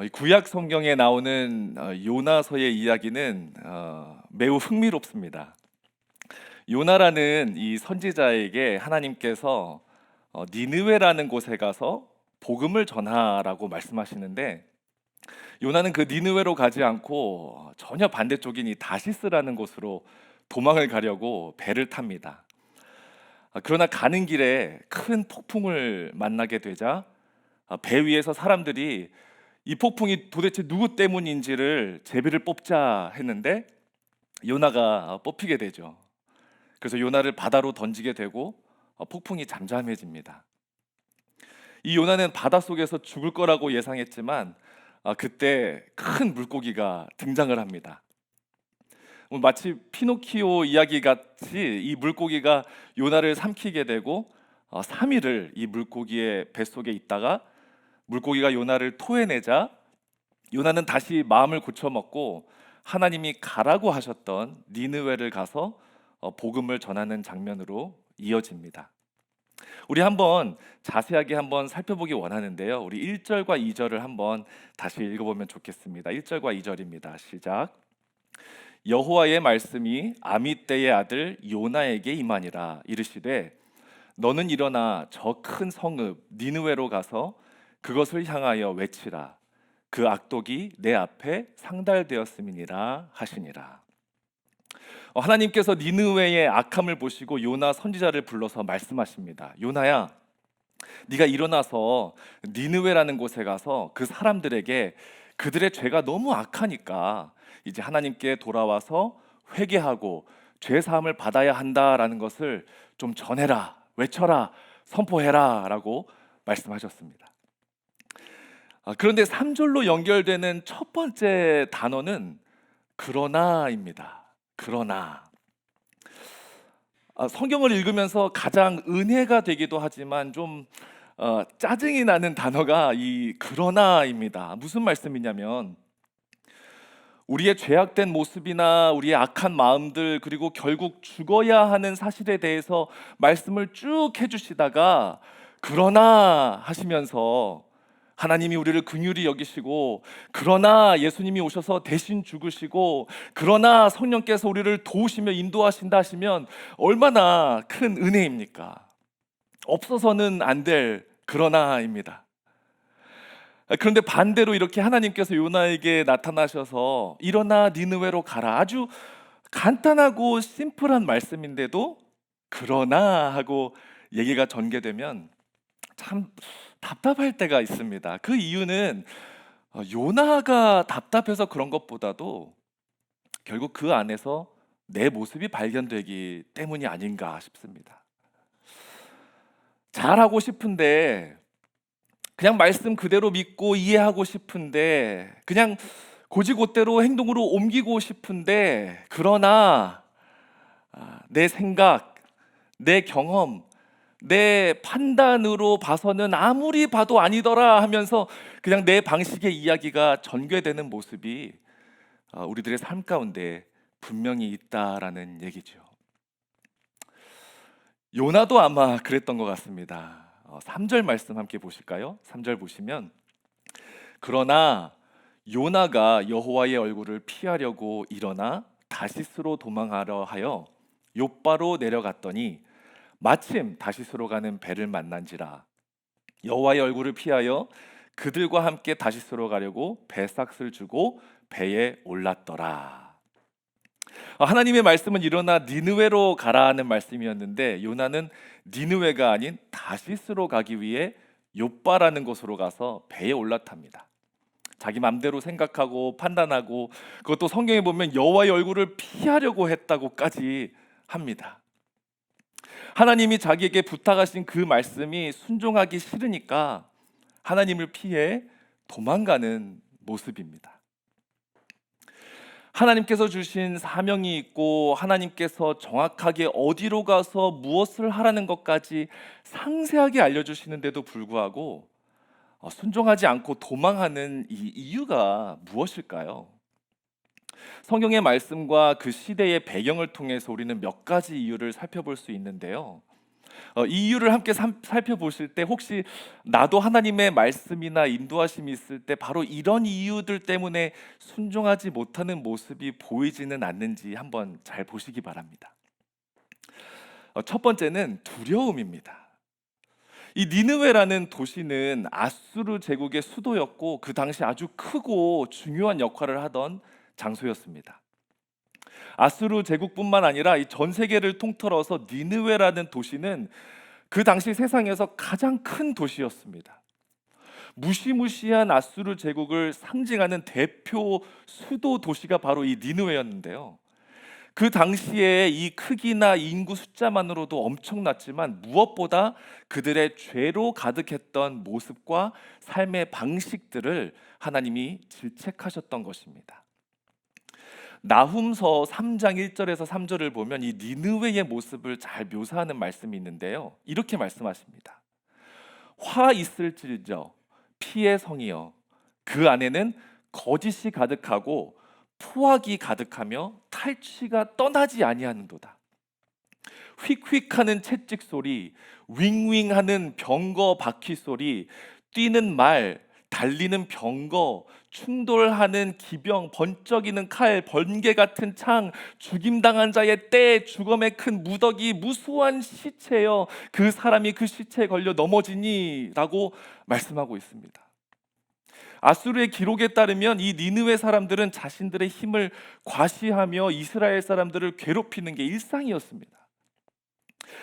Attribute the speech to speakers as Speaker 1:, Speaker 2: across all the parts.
Speaker 1: 이 구약 성경에 나오는 요나서의 이야기는 매우 흥미롭습니다. 요나라는 이 선지자에게 하나님께서 니느웨라는 곳에 가서 복음을 전하라고 말씀하시는데, 요나는 그 니느웨로 가지 않고 전혀 반대쪽인 이 다시스라는 곳으로 도망을 가려고 배를 탑니다. 그러나 가는 길에 큰 폭풍을 만나게 되자 배 위에서 사람들이 이 폭풍이 도대체 누구 때문인지를 제비를 뽑자 했는데 요나가 뽑히게 되죠. 그래서 요나를 바다로 던지게 되고 폭풍이 잠잠해집니다. 이 요나는 바닷속에서 죽을 거라고 예상했지만 그때 큰 물고기가 등장을 합니다. 마치 피노키오 이야기 같이 이 물고기가 요나를 삼키게 되고 3일을 이 물고기의 뱃속에 있다가 물고기가 요나를 토해내자 요나는 다시 마음을 고쳐먹고 하나님이 가라고 하셨던 니느웨를 가서 복음을 전하는 장면으로 이어집니다. 우리 한번 자세하게 한번 살펴보기 원하는데요. 우리 1절과 2절을 한번 다시 읽어보면 좋겠습니다. 1절과 2절입니다. 시작. 여호와의 말씀이 아미떼의 아들 요나에게 임하니라. 이르시되 너는 일어나 저 큰 성읍 니느웨로 가서 그것을 향하여 외치라. 그 악독이 내 앞에 상달되었음이니라 하시니라. 하나님께서 니느웨의 악함을 보시고 요나 선지자를 불러서 말씀하십니다. 요나야, 네가 일어나서 니느웨라는 곳에 가서 그 사람들에게 그들의 죄가 너무 악하니까 이제 하나님께 돌아와서 회개하고 죄 사함을 받아야 한다라는 것을 좀 전해라, 외쳐라, 선포해라 라고 말씀하셨습니다. 그런데 3절로 연결되는 첫 번째 단어는 그러나입니다. 그러나. 성경을 읽으면서 가장 은혜가 되기도 하지만 좀 짜증이 나는 단어가 이 그러나입니다. 무슨 말씀이냐면 우리의 죄악된 모습이나 우리의 악한 마음들 그리고 결국 죽어야 하는 사실에 대해서 말씀을 쭉 해주시다가 그러나 하시면서 하나님이 우리를 긍휼히 여기시고 그러나 예수님이 오셔서 대신 죽으시고 그러나 성령께서 우리를 도우시며 인도하신다 하시면 얼마나 큰 은혜입니까? 없어서는 안 될 그러나입니다. 그런데 반대로 이렇게 하나님께서 요나에게 나타나셔서 일어나 니느웨로 가라. 아주 간단하고 심플한 말씀인데도 그러나 하고 얘기가 전개되면 참 답답할 때가 있습니다. 그 이유는 요나가 답답해서 그런 것보다도 결국 그 안에서 내 모습이 발견되기 때문이 아닌가 싶습니다. 잘하고 싶은데 그냥 말씀 그대로 믿고 이해하고 싶은데 그냥 고지고대로 행동으로 옮기고 싶은데 그러나 내 생각, 내 경험, 내 판단으로 봐서는 아무리 봐도 아니더라 하면서 그냥 내 방식의 이야기가 전개되는 모습이 우리들의 삶 가운데 분명히 있다라는 얘기죠. 요나도 아마 그랬던 것 같습니다. 3절 말씀 함께 보실까요? 3절 보시면 그러나 요나가 여호와의 얼굴을 피하려고 일어나 다시스로 도망하려 하여 욥바로 내려갔더니 마침 다시스로 가는 배를 만난지라. 여호와의 얼굴을 피하여 그들과 함께 다시스로 가려고 배삭을 주고 배에 올랐더라. 하나님의 말씀은 일어나 니느웨로 가라는 말씀이었는데 요나는 니느웨가 아닌 다시스로 가기 위해 욥바라는 곳으로 가서 배에 올라탑니다. 자기 맘대로 생각하고 판단하고 그것도 성경에 보면 여호와의 얼굴을 피하려고 했다고까지 합니다. 하나님이 자기에게 부탁하신 그 말씀이 순종하기 싫으니까 하나님을 피해 도망가는 모습입니다. 하나님께서 주신 사명이 있고 하나님께서 정확하게 어디로 가서 무엇을 하라는 것까지 상세하게 알려주시는데도 불구하고 순종하지 않고 도망하는 이 이유가 무엇일까요? 성경의 말씀과 그 시대의 배경을 통해서 우리는 몇 가지 이유를 살펴볼 수 있는데요. 이 이유를 함께 살펴보실 때 혹시 나도 하나님의 말씀이나 인도하심이 있을 때 바로 이런 이유들 때문에 순종하지 못하는 모습이 보이지는 않는지 한번 잘 보시기 바랍니다. 첫 번째는 두려움입니다. 이 니느웨라는 도시는 아수르 제국의 수도였고 그 당시 아주 크고 중요한 역할을 하던 장소였습니다. 아수르 제국뿐만 아니라 이 전 세계를 통틀어서 니느웨라는 도시는 그 당시 세상에서 가장 큰 도시였습니다. 무시무시한 아수르 제국을 상징하는 대표 수도 도시가 바로 이 니느웨였는데요. 그 당시에 이 크기나 인구 숫자만으로도 엄청났지만 무엇보다 그들의 죄로 가득했던 모습과 삶의 방식들을 하나님이 질책하셨던 것입니다. 나훔서 3장 1절에서 3절을 보면 이 니느웨의 모습을 잘 묘사하는 말씀이 있는데요. 이렇게 말씀하십니다. 화 있을지언정 피의 성이여 그 안에는 거짓이 가득하고 포악이 가득하며 탈취가 떠나지 아니하는도다. 휙휙하는 채찍 소리, 윙윙하는 병거 바퀴 소리, 뛰는 말, 달리는 병거, 충돌하는 기병, 번쩍이는 칼, 번개 같은 창, 죽임당한 자의 때, 죽음의 큰 무더기, 무수한 시체여 그 사람이 그 시체에 걸려 넘어지니 라고 말씀하고 있습니다. 아수르의 기록에 따르면 이 니느웨 사람들은 자신들의 힘을 과시하며 이스라엘 사람들을 괴롭히는 게 일상이었습니다.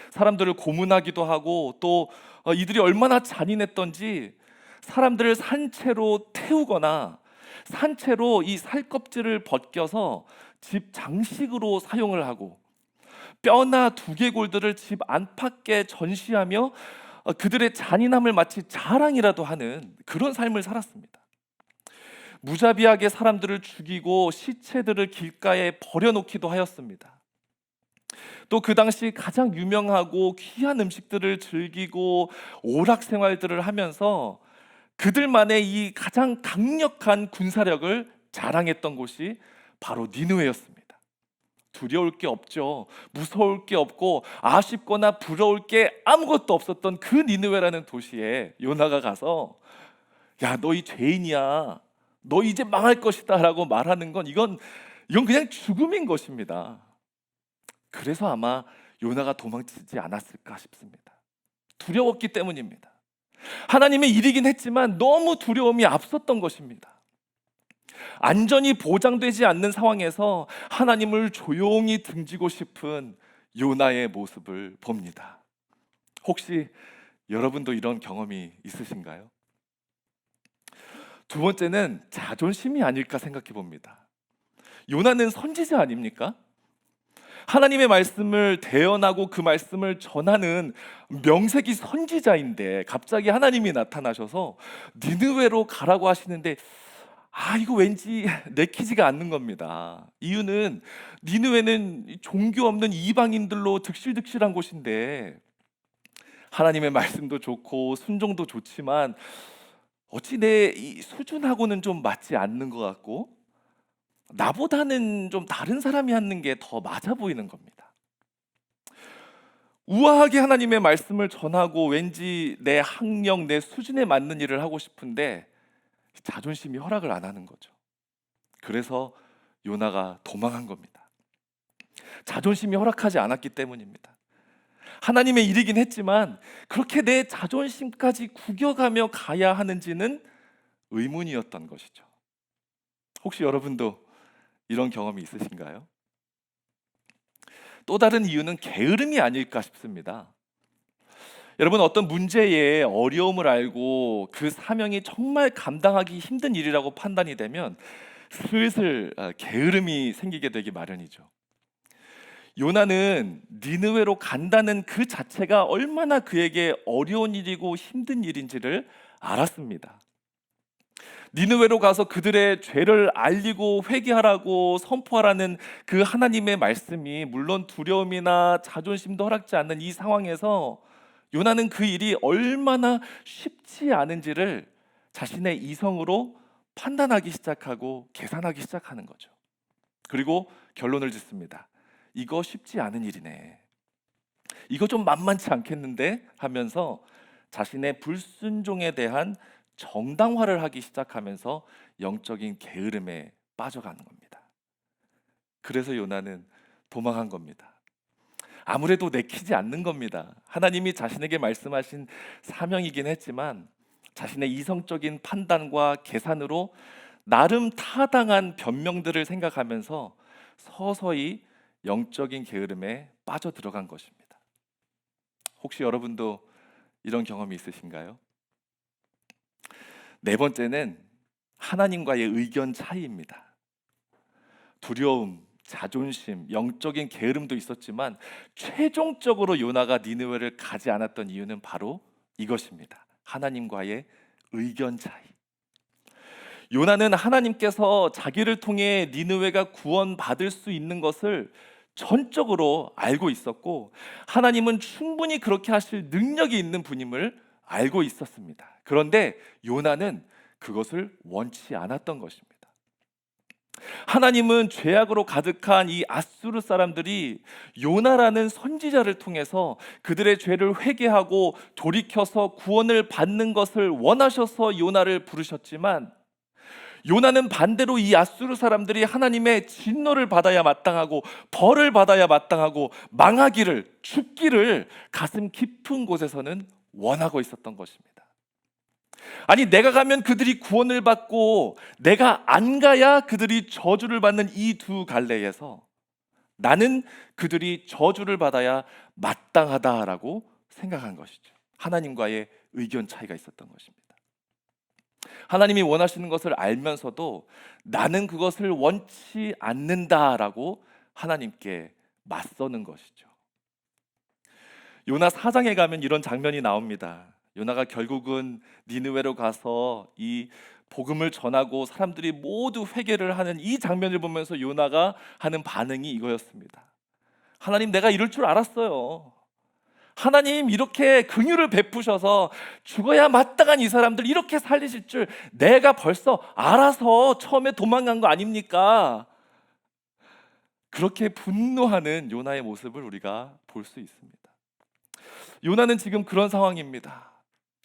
Speaker 1: 사람들을 고문하기도 하고 또 이들이 얼마나 잔인했던지 사람들을 산채로 태우거나 산채로 이 살껍질을 벗겨서 집 장식으로 사용을 하고 뼈나 두개골들을 집 안팎에 전시하며 그들의 잔인함을 마치 자랑이라도 하는 그런 삶을 살았습니다. 무자비하게 사람들을 죽이고 시체들을 길가에 버려놓기도 하였습니다. 또 그 당시 가장 유명하고 귀한 음식들을 즐기고 오락 생활들을 하면서 그들만의 이 가장 강력한 군사력을 자랑했던 곳이 바로 니느웨였습니다. 두려울 게 없죠. 무서울 게 없고 아쉽거나 부러울 게 아무것도 없었던 그 니느웨라는 도시에 요나가 가서 야, 너희 죄인이야. 너 이제 망할 것이다 라고 말하는 건 이건 그냥 죽음인 것입니다. 그래서 아마 요나가 도망치지 않았을까 싶습니다. 두려웠기 때문입니다. 하나님의 일이긴 했지만 너무 두려움이 앞섰던 것입니다. 안전이 보장되지 않는 상황에서 하나님을 조용히 등지고 싶은 요나의 모습을 봅니다. 혹시 여러분도 이런 경험이 있으신가요? 두 번째는 자존심이 아닐까 생각해 봅니다. 요나는 선지자 아닙니까? 하나님의 말씀을 대언하고 그 말씀을 전하는 명색이 선지자인데 갑자기 하나님이 나타나셔서 니느웨로 가라고 하시는데 이거 왠지 내키지가 않는 겁니다. 이유는 니느웨는 종교 없는 이방인들로 득실득실한 곳인데 하나님의 말씀도 좋고 순종도 좋지만 어찌 내 이 수준하고는 좀 맞지 않는 것 같고 나보다는 좀 다른 사람이 하는 게 더 맞아 보이는 겁니다. 우아하게 하나님의 말씀을 전하고 왠지 내 학력, 내 수준에 맞는 일을 하고 싶은데 자존심이 허락을 안 하는 거죠. 그래서 요나가 도망한 겁니다. 자존심이 허락하지 않았기 때문입니다. 하나님의 일이긴 했지만 그렇게 내 자존심까지 구겨가며 가야 하는지는 의문이었던 것이죠. 혹시 여러분도 이런 경험이 있으신가요? 또 다른 이유는 게으름이 아닐까 싶습니다. 여러분 어떤 문제에 어려움을 알고 그 사명이 정말 감당하기 힘든 일이라고 판단이 되면 슬슬 게으름이 생기게 되기 마련이죠. 요나는 니느웨로 간다는 그 자체가 얼마나 그에게 어려운 일이고 힘든 일인지를 알았습니다. 니느웨로 가서 그들의 죄를 알리고 회개하라고 선포하라는 그 하나님의 말씀이 물론 두려움이나 자존심도 허락지 않는 이 상황에서 요나는 그 일이 얼마나 쉽지 않은지를 자신의 이성으로 판단하기 시작하고 계산하기 시작하는 거죠. 그리고 결론을 짓습니다. 이거 쉽지 않은 일이네. 이거 좀 만만치 않겠는데 하면서 자신의 불순종에 대한 정당화를 하기 시작하면서 영적인 게으름에 빠져가는 겁니다. 그래서 요나는 도망한 겁니다. 아무래도 내키지 않는 겁니다. 하나님이 자신에게 말씀하신 사명이긴 했지만 자신의 이성적인 판단과 계산으로 나름 타당한 변명들을 생각하면서 서서히 영적인 게으름에 빠져 들어간 것입니다. 혹시 여러분도 이런 경험이 있으신가요? 네 번째는 하나님과의 의견 차이입니다. 두려움, 자존심, 영적인 게으름도 있었지만 최종적으로 요나가 니느웨를 가지 않았던 이유는 바로 이것입니다. 하나님과의 의견 차이. 요나는 하나님께서 자기를 통해 니느웨가 구원받을 수 있는 것을 전적으로 알고 있었고, 하나님은 충분히 그렇게 하실 능력이 있는 분임을 알고 있었습니다. 그런데 요나는 그것을 원치 않았던 것입니다. 하나님은 죄악으로 가득한 이 아수르 사람들이 요나라는 선지자를 통해서 그들의 죄를 회개하고 돌이켜서 구원을 받는 것을 원하셔서 요나를 부르셨지만, 요나는 반대로 이 아수르 사람들이 하나님의 진노를 받아야 마땅하고 벌을 받아야 마땅하고 망하기를, 죽기를 가슴 깊은 곳에서는 원하고 있었던 것입니다. 아니, 내가 가면 그들이 구원을 받고 내가 안 가야 그들이 저주를 받는 이 두 갈래에서 나는 그들이 저주를 받아야 마땅하다라고 생각한 것이죠. 하나님과의 의견 차이가 있었던 것입니다. 하나님이 원하시는 것을 알면서도 나는 그것을 원치 않는다라고 하나님께 맞서는 것이죠. 요나 4장에 가면 이런 장면이 나옵니다. 요나가 결국은 니느웨로 가서 이 복음을 전하고 사람들이 모두 회개를 하는 이 장면을 보면서 요나가 하는 반응이 이거였습니다. 하나님, 내가 이럴 줄 알았어요. 하나님, 이렇게 긍휼을 베푸셔서 죽어야 마땅한 이 사람들 이렇게 살리실 줄 내가 벌써 알아서 처음에 도망간 거 아닙니까? 그렇게 분노하는 요나의 모습을 우리가 볼 수 있습니다. 요나는 지금 그런 상황입니다.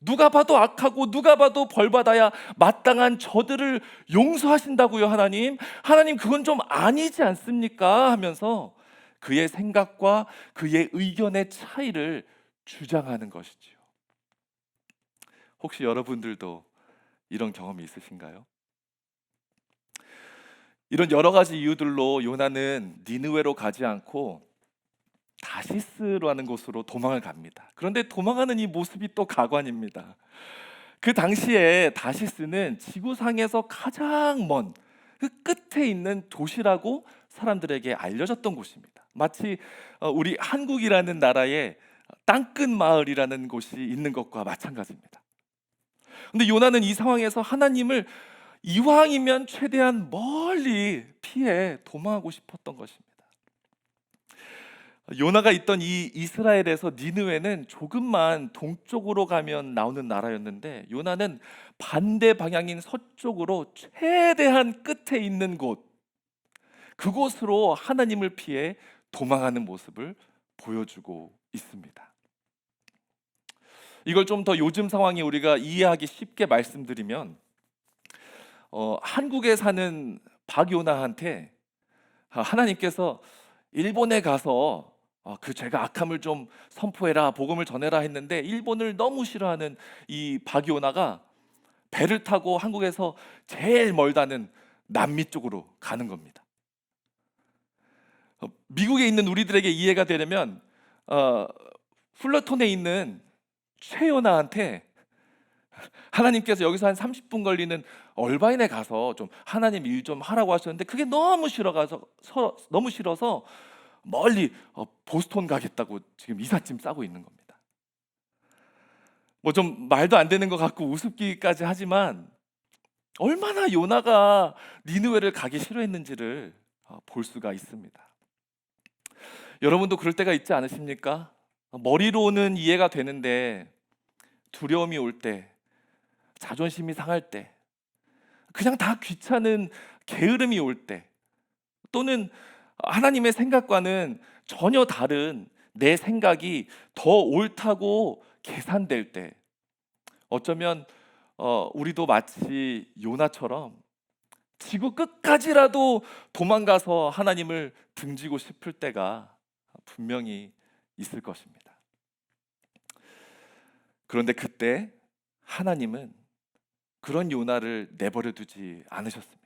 Speaker 1: 누가 봐도 악하고 누가 봐도 벌받아야 마땅한 저들을 용서하신다고요, 하나님? 하나님, 그건 좀 아니지 않습니까? 하면서 그의 생각과 그의 의견의 차이를 주장하는 것이지요. 혹시 여러분들도 이런 경험이 있으신가요? 이런 여러 가지 이유들로 요나는 니느웨로 가지 않고 다시스라는 곳으로 도망을 갑니다. 그런데 도망하는 이 모습이 또 가관입니다. 그 당시에 다시스는 지구상에서 가장 먼 그 끝에 있는 도시라고 사람들에게 알려졌던 곳입니다. 마치 우리 한국이라는 나라의 땅끝 마을이라는 곳이 있는 것과 마찬가지입니다. 근데 요나는 이 상황에서 하나님을 이왕이면 최대한 멀리 피해 도망하고 싶었던 것입니다. 요나가 있던 이 이스라엘에서 니느웨는 조금만 동쪽으로 가면 나오는 나라였는데, 요나는 반대 방향인 서쪽으로 최대한 끝에 있는 곳, 그곳으로 하나님을 피해 도망하는 모습을 보여주고 있습니다. 이걸 좀 더 요즘 상황에 우리가 이해하기 쉽게 말씀드리면, 한국에 사는 박요나한테 하나님께서 일본에 가서 그 죄가 악함을 좀 선포해라, 복음을 전해라 했는데, 일본을 너무 싫어하는 이 박요나가 배를 타고 한국에서 제일 멀다는 남미 쪽으로 가는 겁니다. 미국에 있는 우리들에게 이해가 되려면 플러톤에 있는 최요나한테 하나님께서 여기서 한 30분 걸리는 얼바인에 가서 좀 하나님 일 좀 하라고 하셨는데, 그게 너무 싫어서 멀리 보스턴 가겠다고 지금 이삿짐 싸고 있는 겁니다. 뭐 좀 말도 안 되는 것 같고 우습기까지 하지만 얼마나 요나가 니느웨를 가기 싫어했는지를 볼 수가 있습니다. 여러분도 그럴 때가 있지 않으십니까? 머리로는 이해가 되는데 두려움이 올 때, 자존심이 상할 때, 그냥 다 귀찮은 게으름이 올 때, 또는 하나님의 생각과는 전혀 다른 내 생각이 더 옳다고 계산될 때, 어쩌면 우리도 마치 요나처럼 지구 끝까지라도 도망가서 하나님을 등지고 싶을 때가 분명히 있을 것입니다. 그런데 그때 하나님은 그런 요나를 내버려 두지 않으셨습니다.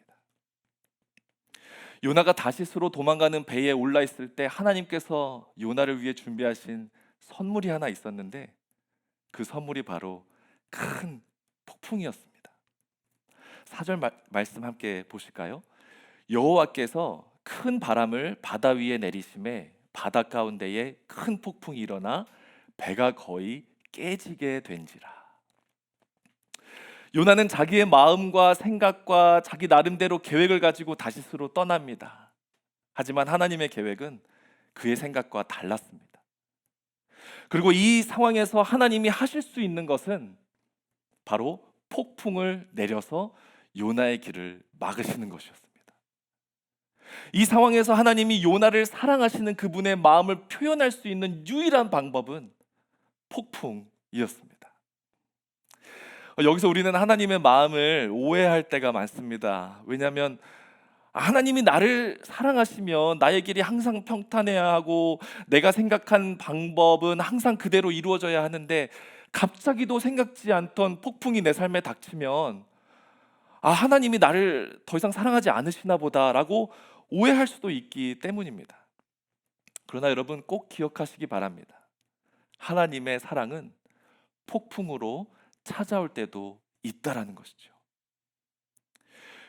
Speaker 1: 요나가 다시스로 도망가는 배에 올라 있을 때 하나님께서 요나를 위해 준비하신 선물이 하나 있었는데, 그 선물이 바로 큰 폭풍이었습니다. 4절 말씀 함께 보실까요? 여호와께서 큰 바람을 바다 위에 내리심에 바다 가운데에 큰 폭풍이 일어나 배가 거의 깨지게 된지라. 요나는 자기의 마음과 생각과 자기 나름대로 계획을 가지고 다시스로 떠납니다. 하지만 하나님의 계획은 그의 생각과 달랐습니다. 그리고 이 상황에서 하나님이 하실 수 있는 것은 바로 폭풍을 내려서 요나의 길을 막으시는 것이었습니다. 이 상황에서 하나님이 요나를 사랑하시는 그분의 마음을 표현할 수 있는 유일한 방법은 폭풍이었습니다. 여기서 우리는 하나님의 마음을 오해할 때가 많습니다. 왜냐하면 하나님이 나를 사랑하시면 나의 길이 항상 평탄해야 하고 내가 생각한 방법은 항상 그대로 이루어져야 하는데, 갑자기도 생각지 않던 폭풍이 내 삶에 닥치면 하나님이 나를 더 이상 사랑하지 않으시나 보다라고 오해할 수도 있기 때문입니다. 그러나 여러분 꼭 기억하시기 바랍니다. 하나님의 사랑은 폭풍으로 찾아올 때도 있다라는 것이죠.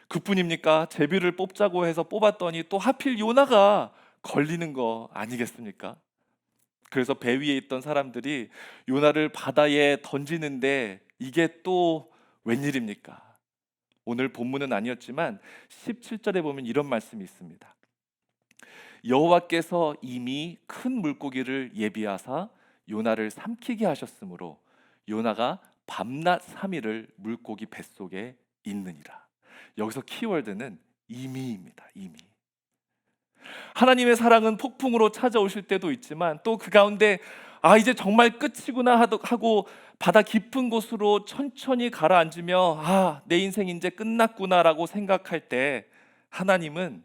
Speaker 1: 그뿐입니까? 제비를 뽑자고 해서 뽑았더니 또 하필 요나가 걸리는 거 아니겠습니까? 그래서 배 위에 있던 사람들이 요나를 바다에 던지는데 이게 또 웬일입니까? 오늘 본문은 아니었지만 17절에 보면 이런 말씀이 있습니다. 여호와께서 이미 큰 물고기를 예비하사 요나를 삼키게 하셨으므로 요나가 밤낮 3일을 물고기 뱃속에 있느니라. 여기서 키워드는 이미입니다. 이미. 하나님의 사랑은 폭풍으로 찾아오실 때도 있지만 또 그 가운데 이제 정말 끝이구나 하고 바다 깊은 곳으로 천천히 가라앉으며 내 인생 이제 끝났구나라고 생각할 때 하나님은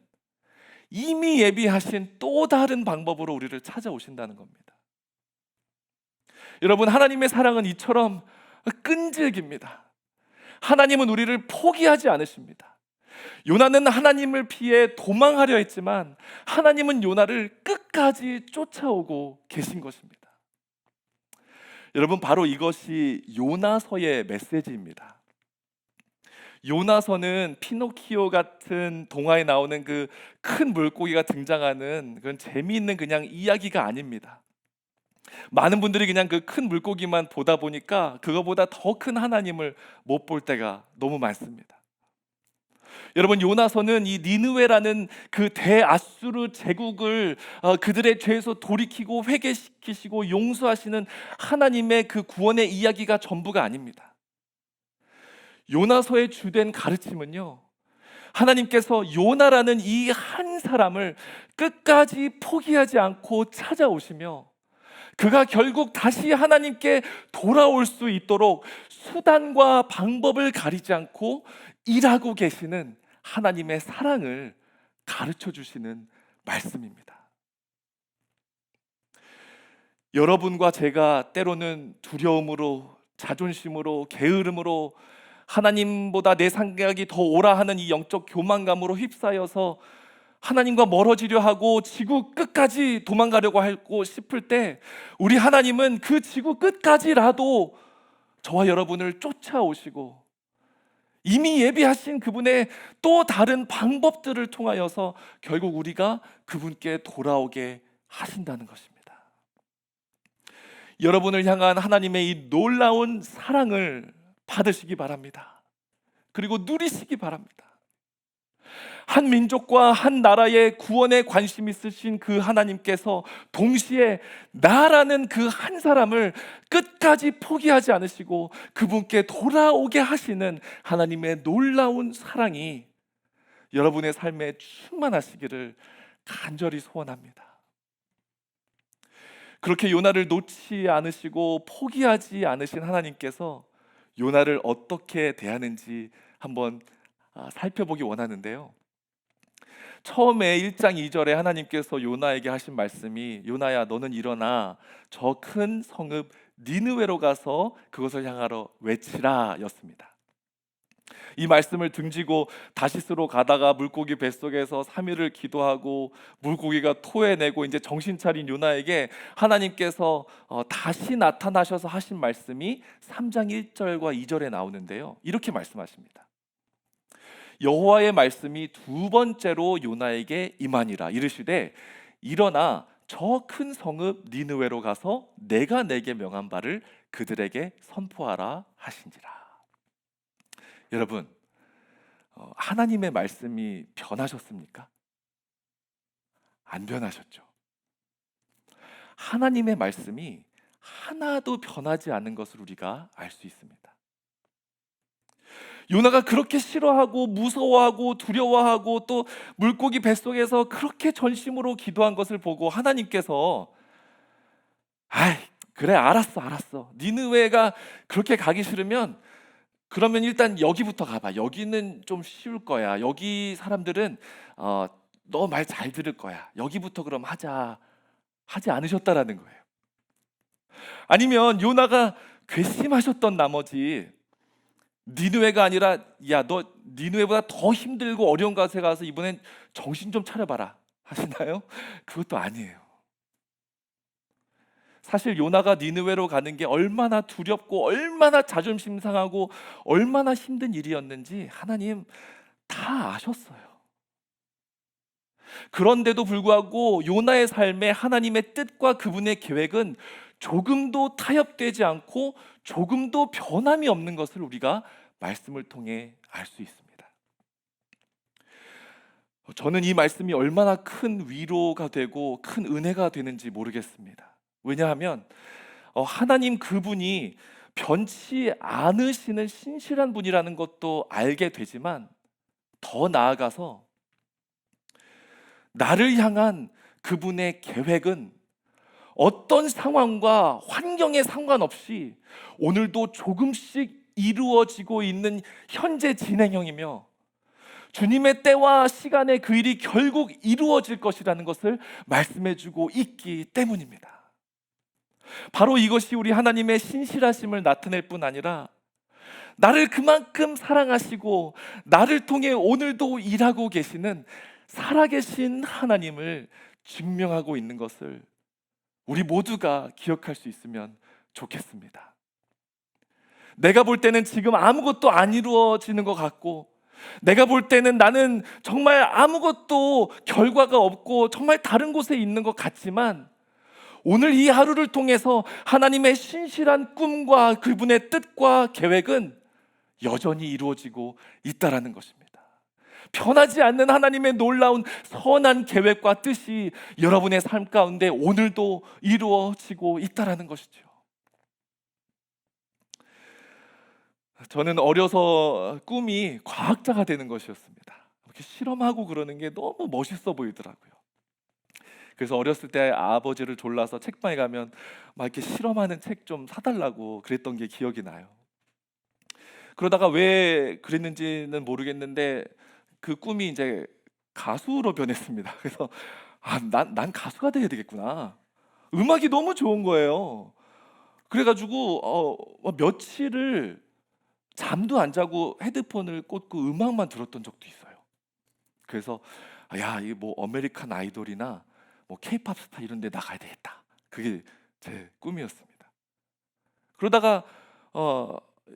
Speaker 1: 이미 예비하신 또 다른 방법으로 우리를 찾아오신다는 겁니다. 여러분, 하나님의 사랑은 이처럼 끈질깁니다. 하나님은 우리를 포기하지 않으십니다. 요나는 하나님을 피해 도망하려 했지만 하나님은 요나를 끝까지 쫓아오고 계신 것입니다. 여러분, 바로 이것이 요나서의 메시지입니다. 요나서는 피노키오 같은 동화에 나오는 그 큰 물고기가 등장하는 그런 재미있는 그냥 이야기가 아닙니다. 많은 분들이 그냥 그 큰 물고기만 보다 보니까 그거보다 더 큰 하나님을 못 볼 때가 너무 많습니다. 여러분, 요나서는 이 니느웨라는 그 대아수르 제국을 그들의 죄에서 돌이키고 회개시키시고 용서하시는 하나님의 그 구원의 이야기가 전부가 아닙니다. 요나서의 주된 가르침은요, 하나님께서 요나라는 이 한 사람을 끝까지 포기하지 않고 찾아오시며 그가 결국 다시 하나님께 돌아올 수 있도록 수단과 방법을 가리지 않고 일하고 계시는 하나님의 사랑을 가르쳐 주시는 말씀입니다. 여러분과 제가 때로는 두려움으로, 자존심으로, 게으름으로 하나님보다 내 생각이 더 옳아 하는 이 영적 교만감으로 휩싸여서 하나님과 멀어지려 하고 지구 끝까지 도망가려고 하고 싶을 때 우리 하나님은 그 지구 끝까지라도 저와 여러분을 쫓아오시고 이미 예비하신 그분의 또 다른 방법들을 통하여서 결국 우리가 그분께 돌아오게 하신다는 것입니다. 여러분을 향한 하나님의 이 놀라운 사랑을 받으시기 바랍니다. 그리고 누리시기 바랍니다. 한 민족과 한 나라의 구원에 관심 있으신 그 하나님께서 동시에 나라는 그 한 사람을 끝까지 포기하지 않으시고 그분께 돌아오게 하시는 하나님의 놀라운 사랑이 여러분의 삶에 충만하시기를 간절히 소원합니다. 그렇게 요나를 놓지 않으시고 포기하지 않으신 하나님께서 요나를 어떻게 대하는지 한번 살펴보기 원하는데요. 처음에 1장 2절에 하나님께서 요나에게 하신 말씀이 요나야 너는 일어나 저 큰 성읍 니느웨로 가서 그것을 향하러 외치라 였습니다. 이 말씀을 등지고 다시스로 가다가 물고기 뱃속에서 3일을 기도하고 물고기가 토해내고 이제 정신 차린 요나에게 하나님께서 다시 나타나셔서 하신 말씀이 3장 1절과 2절에 나오는데요. 이렇게 말씀하십니다. 여호와의 말씀이 두 번째로 요나에게 임하니라 이르시되 일어나 저 큰 성읍 니느웨로 가서 내가 내게 명한 바를 그들에게 선포하라 하신지라. 여러분, 하나님의 말씀이 변하셨습니까? 안 변하셨죠. 하나님의 말씀이 하나도 변하지 않는 것을 우리가 알 수 있습니다. 요나가 그렇게 싫어하고 무서워하고 두려워하고 또 물고기 뱃속에서 그렇게 전심으로 기도한 것을 보고 하나님께서 아이 그래 알았어 니느웨가 그렇게 가기 싫으면 그러면 일단 여기부터 가봐. 여기는 좀 쉬울 거야. 여기 사람들은 너 말 잘 들을 거야. 여기부터 그럼 하자 하지 않으셨다라는 거예요. 아니면 요나가 괘씸하셨던 나머지 니느웨가 아니라 야 너 니느웨보다 더 힘들고 어려운 곳에 가서 이번엔 정신 좀 차려봐라 하시나요? 그것도 아니에요. 사실 요나가 니느웨로 가는 게 얼마나 두렵고 얼마나 자존심 상하고 얼마나 힘든 일이었는지 하나님 다 아셨어요. 그런데도 불구하고 요나의 삶에 하나님의 뜻과 그분의 계획은 조금도 타협되지 않고 조금도 변함이 없는 것을 우리가 말씀을 통해 알 수 있습니다. 저는 이 말씀이 얼마나 큰 위로가 되고 큰 은혜가 되는지 모르겠습니다. 왜냐하면 하나님 그분이 변치 않으시는 신실한 분이라는 것도 알게 되지만 더 나아가서 나를 향한 그분의 계획은 어떤 상황과 환경에 상관없이 오늘도 조금씩 이루어지고 있는 현재 진행형이며 주님의 때와 시간에 그 일이 결국 이루어질 것이라는 것을 말씀해주고 있기 때문입니다. 바로 이것이 우리 하나님의 신실하심을 나타낼 뿐 아니라 나를 그만큼 사랑하시고 나를 통해 오늘도 일하고 계시는 살아계신 하나님을 증명하고 있는 것을 우리 모두가 기억할 수 있으면 좋겠습니다. 내가 볼 때는 지금 아무것도 안 이루어지는 것 같고 내가 볼 때는 나는 정말 아무것도 결과가 없고 정말 다른 곳에 있는 것 같지만 오늘 이 하루를 통해서 하나님의 신실한 꿈과 그분의 뜻과 계획은 여전히 이루어지고 있다라는 것입니다. 변하지 않는 하나님의 놀라운 선한 계획과 뜻이 여러분의 삶 가운데 오늘도 이루어지고 있다라는 것이죠. 저는 어려서 꿈이 과학자가 되는 것이었습니다. 이렇게 실험하고 그러는 게 너무 멋있어 보이더라고요. 그래서 어렸을 때 아버지를 졸라서 책방에 가면 막 이렇게 실험하는 책 좀 사달라고 그랬던 게 기억이 나요. 그러다가 왜 그랬는지는 모르겠는데 그 꿈이 이제 가수로 변했습니다. 그래서 난 가수가 돼야 되겠구나. 음악이 너무 좋은 거예요. 그래가지고 며칠을 잠도 안 자고 헤드폰을 꽂고 음악만 들었던 적도 있어요. 그래서 야, 이게 뭐 아메리칸 아이돌이나 뭐 케이팝 스타 이런 데 나가야 되겠다. 그게 제 꿈이었습니다. 그러다가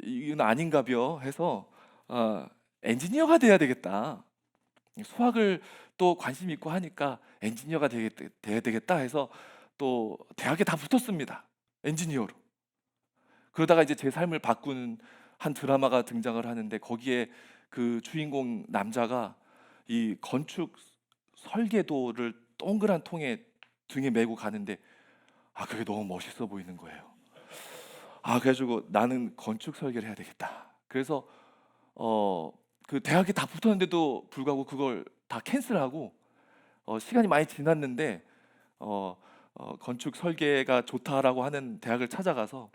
Speaker 1: 이건 아닌가벼 해서 엔지니어가 돼야 되겠다. 수학을 또 관심 있고 하니까 엔지니어가 돼야 되겠다 해서 또 대학에 다 붙었습니다. 엔지니어로. 그러다가 이제 제 삶을 바꾸는 한 드라마가 등장을 하는데 거기에 그 주인공 남자가 이 건축 설계도를 동그란 통에 등에 메고 가는데 그게 너무 멋있어 보이는 거예요. 그래가지고 나는 건축 설계를 해야 되겠다. 그래서 그 대학에 다 붙었는데도 불구하고 그걸 다 캔슬하고 시간이 많이 지났는데 건축 설계가 좋다라고 하는 대학을 찾아가서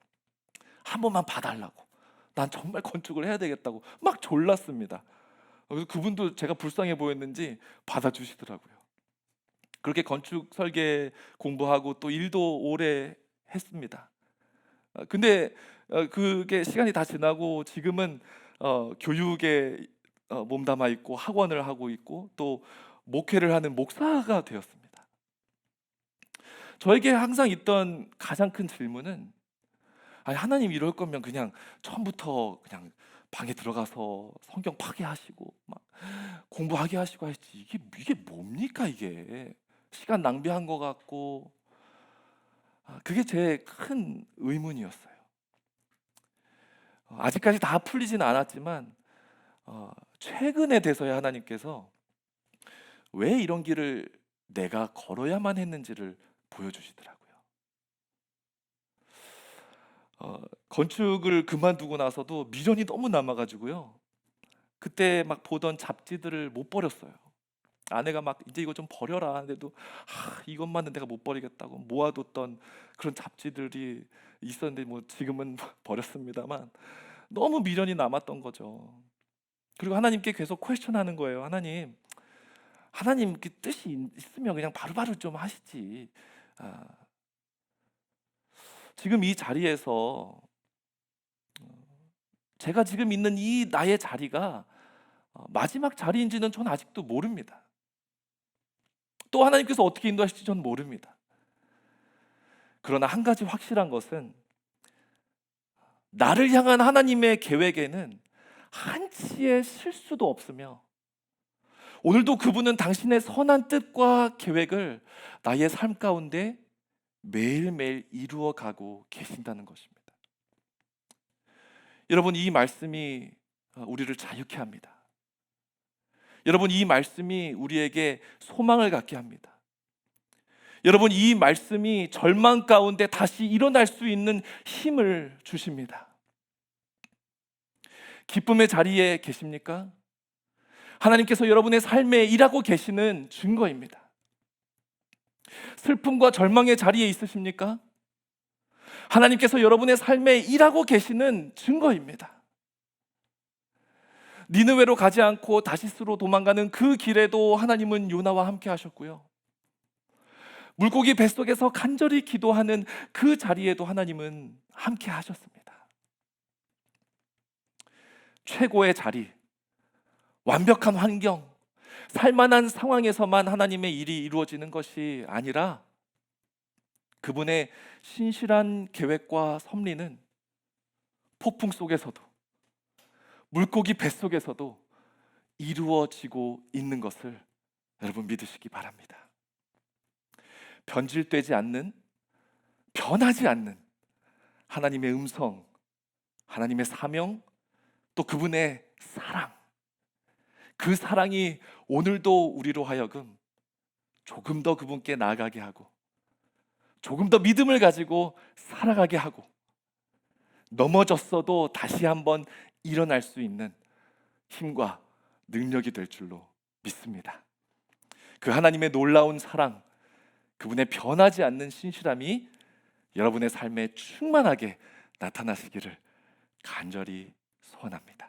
Speaker 1: 한 번만 봐달라고, 난 정말 건축을 해야 되겠다고 막 졸랐습니다. 그래서 그분도 제가 불쌍해 보였는지 받아주시더라고요. 그렇게 건축 설계 공부하고 또 일도 오래 했습니다. 근데 그게 시간이 다 지나고 지금은 교육에 몸담아 있고 학원을 하고 있고 또 목회를 하는 목사가 되었습니다. 저에게 항상 있던 가장 큰 질문은, 아니 하나님 이럴 거면 그냥 처음부터 그냥 방에 들어가서 성경 파괴하시고 막 공부하게 하시고 하지, 이게 뭡니까 이게, 시간 낭비한 것 같고. 그게 제 큰 의문이었어요. 아직까지 다 풀리지는 않았지만 최근에 돼서야 하나님께서 왜 이런 길을 내가 걸어야만 했는지를 보여주시더라고요. 건축을 그만두고 나서도 미련이 너무 남아가지고요. 그때 막 보던 잡지들을 못 버렸어요. 아내가 막 이제 이거 좀 버려라 하는데도 이것만은 내가 못 버리겠다고 모아뒀던 그런 잡지들이 있었는데 뭐 지금은 버렸습니다만 너무 미련이 남았던 거죠. 그리고 하나님께 계속 퀘스천하는 거예요. 하나님 그 뜻이 있으면 그냥 바로바로 좀 하시지. 아, 지금 이 자리에서 제가 지금 있는 이 나의 자리가 마지막 자리인지는 전 아직도 모릅니다. 또 하나님께서 어떻게 인도하실지 전 모릅니다. 그러나 한 가지 확실한 것은, 나를 향한 하나님의 계획에는 한치의 실수도 없으며 오늘도 그분은 당신의 선한 뜻과 계획을 나의 삶 가운데 매일매일 이루어가고 계신다는 것입니다. 여러분, 이 말씀이 우리를 자유케 합니다. 여러분, 이 말씀이 우리에게 소망을 갖게 합니다. 여러분, 이 말씀이 절망 가운데 다시 일어날 수 있는 힘을 주십니다. 기쁨의 자리에 계십니까? 하나님께서 여러분의 삶에 일하고 계시는 증거입니다. 슬픔과 절망의 자리에 있으십니까? 하나님께서 여러분의 삶에 일하고 계시는 증거입니다. 니느웨로 가지 않고 다시스로 도망가는 그 길에도 하나님은 요나와 함께 하셨고요. 물고기 뱃속에서 간절히 기도하는 그 자리에도 하나님은 함께 하셨습니다. 최고의 자리, 완벽한 환경, 살만한 상황에서만 하나님의 일이 이루어지는 것이 아니라 그분의 신실한 계획과 섭리는 폭풍 속에서도 물고기 뱃속에서도 이루어지고 있는 것을 여러분 믿으시기 바랍니다. 변질되지 않는, 변하지 않는 하나님의 음성, 하나님의 사명, 또 그분의 사랑, 그 사랑이 오늘도 우리로 하여금 조금 더 그분께 나아가게 하고 조금 더 믿음을 가지고 살아가게 하고 넘어졌어도 다시 한번 일어날 수 있는 힘과 능력이 될 줄로 믿습니다. 그 하나님의 놀라운 사랑, 그분의 변하지 않는 신실함이 여러분의 삶에 충만하게 나타나시기를 간절히 소원합니다.